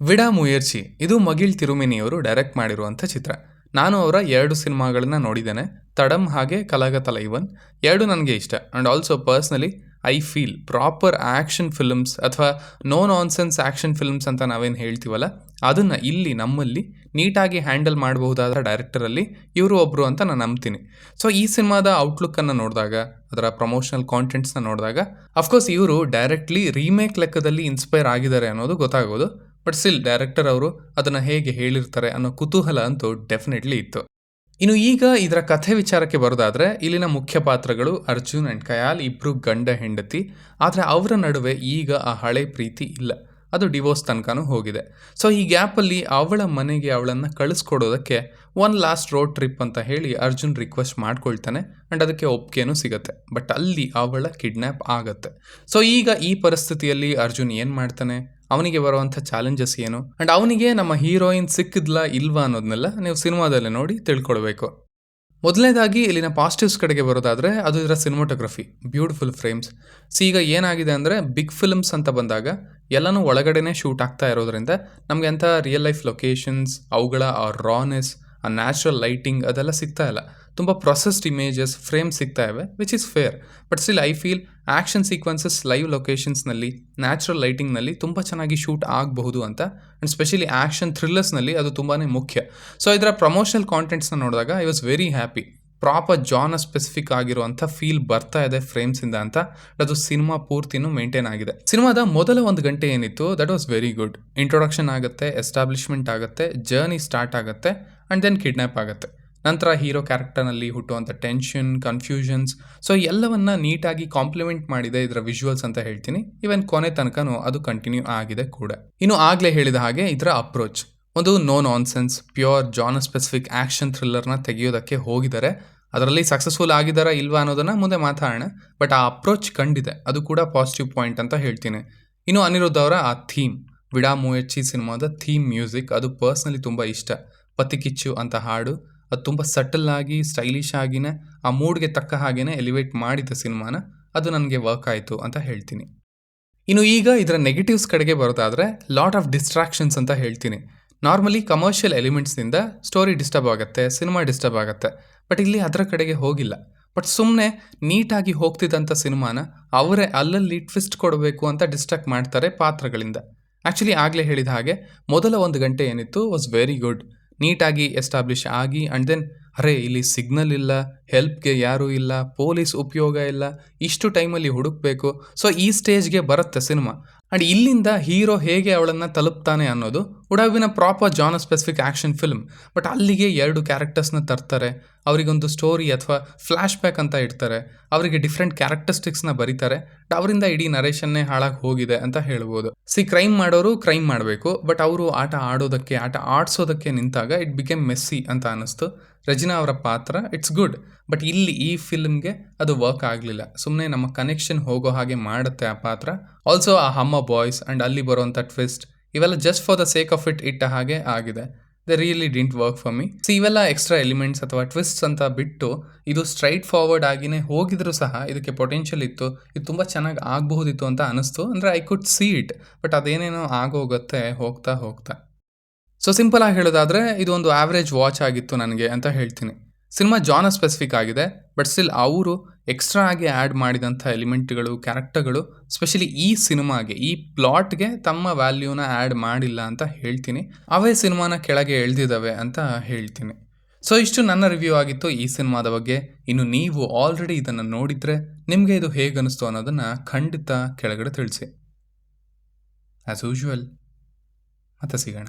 ವಿಡಾ ಮುಯರ್ಚಿ ಇದು ಮಗಿಳ್ ತಿರುಮೇನಿಯವರು ಡೈರೆಕ್ಟ್ ಮಾಡಿರುವಂಥ ಚಿತ್ರ. ನಾನು ಅವರ 2 ಸಿನಿಮಾಗಳನ್ನ ನೋಡಿದ್ದೇನೆ, ತಡಮ್ ಹಾಗೆ ಕಲಗ ತಲೈವನ್. ಎರಡು ನನಗೆ ಇಷ್ಟ. And also personally I feel proper action films ಅಥವಾ ನೋ ನಾನ್ಸೆನ್ಸ್ ಆ್ಯಕ್ಷನ್ ಫಿಲ್ಮ್ಸ್ ಅಂತ ನಾವೇನು ಹೇಳ್ತೀವಲ್ಲ, ಅದನ್ನು ಇಲ್ಲಿ ನಮ್ಮಲ್ಲಿ ನೀಟಾಗಿ ಹ್ಯಾಂಡಲ್ ಮಾಡಬಹುದಾದ ಡೈರೆಕ್ಟರಲ್ಲಿ ಇವರು ಒಬ್ಬರು ಅಂತ ನಾನು ನಂಬ್ತೀನಿ. ಸೊ ಈ ಸಿನಿಮಾದ ಔಟ್ಲುಕ್ಕನ್ನು ನೋಡಿದಾಗ, ಅದರ ಪ್ರಮೋಷನಲ್ ಕಾಂಟೆಂಟ್ಸ್ನ ನೋಡಿದಾಗ ಅಫ್ಕೋರ್ಸ್ ಇವರು ಡೈರೆಕ್ಟ್ಲಿ ರೀಮೇಕ್ ಲೆಕ್ಕದಲ್ಲಿ ಇನ್ಸ್ಪೈರ್ ಆಗಿದ್ದಾರೆ ಅನ್ನೋದು ಗೊತ್ತಾಗೋದು. ಬಟ್ ಸ್ಟಿಲ್ ಡೈರೆಕ್ಟರ್ ಅವರು ಅದನ್ನು ಹೇಗೆ ಹೇಳಿರ್ತಾರೆ ಅನ್ನೋ ಕುತೂಹಲ ಅಂತೂ ಡೆಫಿನೆಟ್ಲಿ ಇತ್ತು. ಇನ್ನು ಈಗ ಇದರ ಕಥೆ ವಿಚಾರಕ್ಕೆ ಬರೋದಾದರೆ, ಇಲ್ಲಿನ ಮುಖ್ಯ ಪಾತ್ರಗಳು ಅರ್ಜುನ್ ಆ್ಯಂಡ್ ಕಯಾಲ್ ಇಬ್ಬರು ಗಂಡ ಹೆಂಡತಿ. ಆದರೆ ಅವರ ನಡುವೆ ಈಗ ಆ ಹಳೆ ಪ್ರೀತಿ ಇಲ್ಲ, ಅದು ಡಿವೋರ್ಸ್ ತನಕನೂ ಹೋಗಿದೆ. ಸೊ ಈ ಗ್ಯಾಪಲ್ಲಿ ಅವಳ ಮನೆಗೆ ಅವಳನ್ನು ಕಳಿಸ್ಕೊಡೋದಕ್ಕೆ ಒನ್ ಲಾಸ್ಟ್ ರೋಡ್ ಟ್ರಿಪ್ ಅಂತ ಹೇಳಿ ಅರ್ಜುನ್ ರಿಕ್ವೆಸ್ಟ್ ಮಾಡ್ಕೊಳ್ತಾನೆ. ಆ್ಯಂಡ್ ಅದಕ್ಕೆ ಒಪ್ಪಿಗೆನೂ ಸಿಗುತ್ತೆ. ಬಟ್ ಅಲ್ಲಿ ಅವಳ ಕಿಡ್ನ್ಯಾಪ್ ಆಗುತ್ತೆ. ಸೊ ಈಗ ಈ ಪರಿಸ್ಥಿತಿಯಲ್ಲಿ ಅರ್ಜುನ್ ಏನು ಮಾಡ್ತಾನೆ, ಅವನಿಗೆ ಬರುವಂಥ ಚಾಲೆಂಜಸ್ ಏನು, ಆ್ಯಂಡ್ ಅವನಿಗೆ ನಮ್ಮ ಹೀರೋಯಿನ್ ಸಿಕ್ಕಿದ್ಲಾ ಇಲ್ವಾ ಅನ್ನೋದನ್ನೆಲ್ಲ ನೀವು ಸಿನಿಮಾದಲ್ಲೇ ನೋಡಿ ತಿಳ್ಕೊಳ್ಬೇಕು. ಮೊದಲನೇದಾಗಿ ಇಲ್ಲಿನ ಪಾಸಿಟಿವ್ಸ್ ಕಡೆಗೆ ಬರೋದಾದರೆ ಅದು ಇದರ ಸಿನಿಮಾಟೋಗ್ರಫಿ, ಬ್ಯೂಟಿಫುಲ್ ಫ್ರೇಮ್ಸ್. ಈಗ ಏನಾಗಿದೆ ಅಂದರೆ, ಬಿಗ್ ಫಿಲ್ಮ್ಸ್ ಅಂತ ಬಂದಾಗ ಎಲ್ಲನೂ ಒಳಗಡೆನೇ ಶೂಟ್ ಆಗ್ತಾ ಇರೋದ್ರಿಂದ ನಮಗೆ ಅಂಥ ರಿಯಲ್ ಲೈಫ್ ಲೊಕೇಶನ್ಸ್, ಅವುಗಳ ಆ ರಾನೆಸ್, ಆ ನ್ಯಾಚುರಲ್ ಲೈಟಿಂಗ್ ಅದೆಲ್ಲ ಸಿಗ್ತಾ ಇಲ್ಲ. ತುಂಬ ಪ್ರೊಸೆಸ್ಡ್ ಇಮೇಜಸ್, ಫ್ರೇಮ್ ಸಿಗ್ತಾ ಇವೆ, which is fair. But still I feel action sequences live ಲೊಕೇಶನ್ಸ್ನಲ್ಲಿ ನ್ಯಾಚುರಲ್ ಲೈಟಿಂಗ್ನಲ್ಲಿ ತುಂಬ ಚೆನ್ನಾಗಿ ಶೂಟ್ ಆಗಬಹುದು ಅಂತ. ಆ್ಯಂಡ್ ಸ್ಪೆಷಲಿ ಆ್ಯಕ್ಷನ್ ಥ್ರಿಲ್ಲರ್ಸ್ನಲ್ಲಿ ಅದು ತುಂಬಾ ಮುಖ್ಯ. ಸೊ ಇದರ ಪ್ರಮೋಷನಲ್ ಕಾಂಟೆಂಟ್ಸ್ನ ನೋಡಿದಾಗ I was very happy. Proper genre specific ಆಗಿರುವಂಥ ಫೀಲ್ ಬರ್ತಾ ಇದೆ ಫ್ರೇಮ್ಸಿಂದ ಅಂತ. ಅದು ಸಿನಿಮಾ ಪೂರ್ತಿನೂ ಮೇಂಟೈನ್ ಆಗಿದೆ. ಸಿನಿಮಾದ ಮೊದಲ 1 ಗಂಟೆ ಏನಿತ್ತು, that was very good. Introduction ಆಗುತ್ತೆ, ಎಸ್ಟಾಬ್ಲಿಷ್ಮೆಂಟ್ ಆಗುತ್ತೆ, ಜರ್ನಿ ಸ್ಟಾರ್ಟ್ ಆಗುತ್ತೆ, ಆ್ಯಂಡ್ ದೆನ್ ಕಿಡ್ನ್ಯಾಪ್ ಆಗುತ್ತೆ. ನಂತರ ಹೀರೋ ಕ್ಯಾರೆಕ್ಟರ್ನಲ್ಲಿ ಹುಟ್ಟುವಂಥ ಟೆನ್ಷನ್, ಕನ್ಫ್ಯೂಷನ್ಸ್, ಸೊ ಎಲ್ಲವನ್ನ ನೀಟಾಗಿ ಕಾಂಪ್ಲಿಮೆಂಟ್ ಮಾಡಿದೆ ಇದರ ವಿಜುವಲ್ಸ್ ಅಂತ ಹೇಳ್ತೀನಿ. ಈವನ್ ಕೊನೆ ತನಕನೂ ಅದು ಕಂಟಿನ್ಯೂ ಆಗಿದೆ ಕೂಡ. ಇನ್ನು ಆಗಲೇ ಹೇಳಿದ ಹಾಗೆ ಇದರ ಅಪ್ರೋಚ್ ಒಂದು no nonsense, pure genre specific action ಥ್ರಿಲ್ಲರ್ನ ತೆಗೆಯೋದಕ್ಕೆ ಹೋಗಿದ್ದಾರೆ. ಅದರಲ್ಲಿ ಸಕ್ಸಸ್ಫುಲ್ ಆಗಿದ್ದಾರಾ ಇಲ್ವಾ ಅನ್ನೋದನ್ನು ಮುಂದೆ ಮಾತಾಡೋಣ. ಬಟ್ ಆ ಅಪ್ರೋಚ್ ಕಂಡಿದೆ, ಅದು ಕೂಡ ಪಾಸಿಟಿವ್ ಪಾಯಿಂಟ್ ಅಂತ ಹೇಳ್ತೀನಿ. ಇನ್ನು ಅನಿರುದ್ಧ ಅವರ ಆ ಥೀಮ್, ವಿಡಾ ಮುಯರ್ಚಿ ಸಿನಿಮಾದ ಥೀಮ್ ಮ್ಯೂಸಿಕ್, ಅದು ಪರ್ಸ್ನಲಿ ತುಂಬ ಇಷ್ಟ. ಪತಿಕಿಚ್ಚು ಅಂತ ಹಾಡು, ಅದು ತುಂಬ ಸಟಲ್ ಆಗಿ ಸ್ಟೈಲಿಶ್ ಆಗಿನೇ ಆ ಮೂಡ್ಗೆ ತಕ್ಕ ಹಾಗೇನೆ ಎಲಿವೇಟ್ ಮಾಡಿದ ಸಿನಿಮಾನ, ಅದು ನನಗೆ ವರ್ಕ್ ಆಯಿತು ಅಂತ ಹೇಳ್ತೀನಿ. ಇನ್ನು ಈಗ ಇದರ ನೆಗೆಟಿವ್ಸ್ ಕಡೆಗೆ ಬರೋದಾದರೆ, ಲಾಟ್ ಆಫ್ ಡಿಸ್ಟ್ರಾಕ್ಷನ್ಸ್ ಅಂತ ಹೇಳ್ತೀನಿ. ನಾರ್ಮಲಿ ಕಮರ್ಷಿಯಲ್ ಎಲಿಮೆಂಟ್ಸ್ನಿಂದ ಸ್ಟೋರಿ ಡಿಸ್ಟರ್ಬ್ ಆಗುತ್ತೆ, ಸಿನಿಮಾ ಡಿಸ್ಟರ್ಬ್ ಆಗುತ್ತೆ. ಬಟ್ ಇಲ್ಲಿ ಅದರ ಕಡೆಗೆ ಹೋಗಿಲ್ಲ. ಬಟ್ ಸುಮ್ಮನೆ ನೀಟಾಗಿ ಹೋಗ್ತಿದ್ದಂಥ ಸಿನಿಮಾನ ಅವರೇ ಅಲ್ಲಲ್ಲಿ ಟ್ವಿಸ್ಟ್ ಕೊಡಬೇಕು ಅಂತ ಡಿಸ್ಟ್ರಾಕ್ಟ್ ಮಾಡ್ತಾರೆ ಪಾತ್ರಗಳಿಂದ. ಆ್ಯಕ್ಚುಲಿ ಆಗಲೇ ಹೇಳಿದ ಹಾಗೆ ಮೊದಲ 1 ಗಂಟೆ ಏನಿತ್ತು ವಾಸ್ ವೆರಿ ಗುಡ್. ನೀಟಾಗಿ ಎಸ್ಟಾಬ್ಲಿಷ್ ಆಗಿ ಆ್ಯಂಡ್ ದೆನ್ ಅರೆ ಇಲ್ಲಿ ಸಿಗ್ನಲ್ ಇಲ್ಲ, ಹೆಲ್ಪ್ಗೆ ಯಾರೂ ಇಲ್ಲ, ಪೊಲೀಸ್ ಉಪಯೋಗ ಇಲ್ಲ, ಇಷ್ಟು ಟೈಮಲ್ಲಿ ಹುಡುಕಬೇಕು. ಸೊ ಈ ಸ್ಟೇಜ್ಗೆ ಬರುತ್ತೆ ಸಿನಿಮಾ. ಆ್ಯಂಡ್ ಇಲ್ಲಿಂದ ಹೀರೋ ಹೇಗೆ ಅವಳನ್ನು ತಲುಪ್ತಾನೆ ಅನ್ನೋದು would have been a proper genre specific action film. But ಅಲ್ಲಿಗೆ 2 ಕ್ಯಾರೆಕ್ಟರ್ಸ್ನ ತರ್ತಾರೆ, ಅವರಿಗೊಂದು ಸ್ಟೋರಿ ಅಥವಾ ಫ್ಲ್ಯಾಶ್ ಬ್ಯಾಕ್ ಅಂತ ಇಡ್ತಾರೆ, ಅವರಿಗೆ ಡಿಫ್ರೆಂಟ್ ಕ್ಯಾರೆಕ್ಟರಿಸ್ಟಿಕ್ಸ್ನ ಬರೀತಾರೆ. ಅವರಿಂದ ಇಡೀ ನರೇಷನ್ನೇ ಹಾಳಾಗಿ ಹೋಗಿದೆ ಅಂತ ಹೇಳ್ಬೋದು. ಕ್ರೈಮ್ ಮಾಡೋರು ಕ್ರೈಮ್ ಮಾಡಬೇಕು, ಬಟ್ ಅವರು ಆಟ ಆಡೋದಕ್ಕೆ, ಆಟ ಆಡಿಸೋದಕ್ಕೆ ನಿಂತಾಗ ಇಟ್ ಬಿಕೇಮ್ ಮೆಸ್ಸಿ ಅಂತ ಅನ್ನಿಸ್ತು. ರಜಿನಾ ಅವರ ಪಾತ್ರ ಇಟ್ಸ್ ಗುಡ್, ಬಟ್ ಇಲ್ಲಿ ಈ ಫಿಲ್ಮ್ಗೆ ಅದು ವರ್ಕ್ ಆಗಲಿಲ್ಲ. ಸುಮ್ಮನೆ ನಮ್ಮ ಕನೆಕ್ಷನ್ ಹೋಗೋ ಹಾಗೆ ಮಾಡುತ್ತೆ ಆ ಪಾತ್ರ. ಆಲ್ಸೋ ಆ ಹಮ್ಮ ಬಾಯ್ಸ್ ಆ್ಯಂಡ್ ಅಲ್ಲಿ ಬರುವಂಥ ಟ್ವಿಸ್ಟ್, ಇವೆಲ್ಲ just for the sake of ಇಟ್ಟ ಹಾಗೆ ಆಗಿದೆ. They really didn't work for me. ಇವೆಲ್ಲ ಎಕ್ಸ್ಟ್ರಾ ಎಲಿಮೆಂಟ್ಸ್ ಅಥವಾ ಟ್ವಿಸ್ಟ್ಸ್ ಅಂತ ಬಿಟ್ಟು ಇದು ಸ್ಟ್ರೈಟ್ ಫಾರ್ವರ್ಡ್ ಆಗಿನೇ ಹೋಗಿದ್ರು ಸಹ ಇದಕ್ಕೆ ಪೊಟೆನ್ಷಿಯಲ್ ಇತ್ತು, ಇದು ತುಂಬ ಚೆನ್ನಾಗಿ ಆಗಬಹುದಿತ್ತು ಅಂತ ಅನಿಸ್ತು. ಅಂದರೆ I could see it, but ಅದೇನೇನೋ ಆಗೋಗುತ್ತೆ ಹೋಗ್ತಾ ಹೋಗ್ತಾ. ಸೊ ಸಿಂಪಲ್ ಆಗಿ ಹೇಳೋದಾದರೆ ಇದು ಒಂದು ಆವ್ರೇಜ್ ವಾಚ್ ಆಗಿತ್ತು ನನಗೆ ಅಂತ ಹೇಳ್ತೀನಿ. ಸಿನಿಮಾ ಜಾನ ಸ್ಪೆಸಿಫಿಕ್ ಆಗಿದೆ, ಬಟ್ ಸ್ಟಿಲ್ ಅವರು ಎಕ್ಸ್ಟ್ರಾ ಆಗಿ ಆ್ಯಡ್ ಮಾಡಿದಂಥ ಎಲಿಮೆಂಟ್ಗಳು, ಕ್ಯಾರೆಕ್ಟರ್ಗಳು ಸ್ಪೆಷಲಿ ಈ ಸಿನಿಮಾಗೆ, ಈ ಪ್ಲಾಟ್ಗೆ ತಮ್ಮ ವ್ಯಾಲ್ಯೂನ ಆ್ಯಡ್ ಮಾಡಿಲ್ಲ ಅಂತ ಹೇಳ್ತೀನಿ. ಅವೇ ಸಿನಿಮಾನ ಕೆಳಗೆ ಎಳೆದಿದ್ದಾವೆ ಅಂತ ಹೇಳ್ತೀನಿ. ಸೊ ಇಷ್ಟು ನನ್ನ ರಿವ್ಯೂ ಆಗಿತ್ತು ಈ ಸಿನಿಮಾದ ಬಗ್ಗೆ. ಇನ್ನು ನೀವು ಆಲ್ರೆಡಿ ಇದನ್ನು ನೋಡಿದರೆ ನಿಮಗೆ ಇದು ಹೇಗೆ ಅನ್ನಿಸ್ತು ಅನ್ನೋದನ್ನು ಖಂಡಿತ ಕೆಳಗಡೆ ತಿಳಿಸಿ. ಆ್ಯಸ್ ಯೂಶುವಲ್ ಮತ್ತೆ ಸಿಗೋಣ.